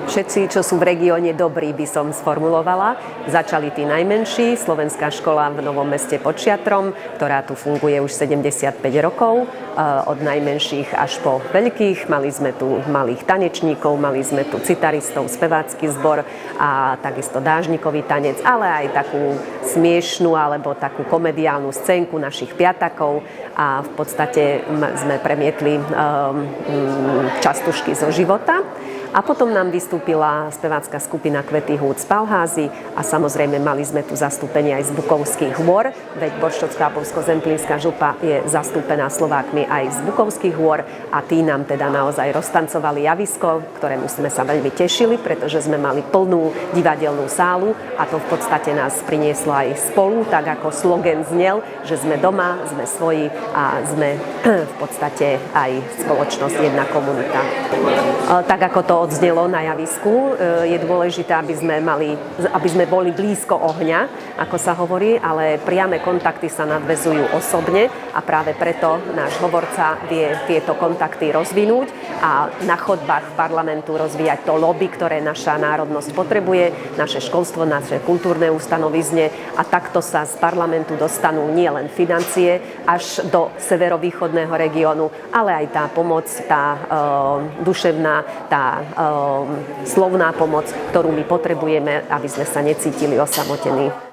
Všetci, čo sú v regióne dobrí, by som sformulovala. Začali tí najmenší, Slovenská škola v Novom Meste pod Šiatrom, ktorá tu funguje už 75 rokov, od najmenších až po veľkých. Mali sme tu malých tanečníkov, mali sme tu citaristov, spevácky zbor a takisto dážnikový tanec, ale aj takú smiešnú alebo takú komediálnu scénku našich piatakov a v podstate sme premietli častušky zo života. A potom nám vystúpila spevácka skupina Kvety Húd z Palházy a samozrejme mali sme tu zastúpenie aj z Bukovských hôr, veď Borščocká a Bovsko-Zemplínska župa je zastúpená Slovákmi aj z Bukovských hôr a tí nám teda naozaj roztancovali javisko, ktorému sme sa veľmi tešili, pretože sme mali plnú divadelnú sálu a to v podstate nás prinieslo aj spolu, tak ako slogan znel, že sme doma, sme svoji a sme v podstate aj spoločnosť, jedna komunita. Tak ako to odznelo na javisku, je dôležité, aby sme boli blízko ohňa, ako sa hovorí, ale priame kontakty sa nadväzujú osobne a práve preto náš hovorca vie tieto kontakty rozvinúť a na chodbách parlamentu rozvíjať to lobby, ktoré naša národnosť potrebuje, naše školstvo, naše kultúrne ustanovizne a takto sa z parlamentu dostanú nielen financie až do severovýchodného regiónu, ale aj tá pomoc, tá duševná, tá slovná pomoc, ktorú my potrebujeme, aby sme sa necítili osamotení.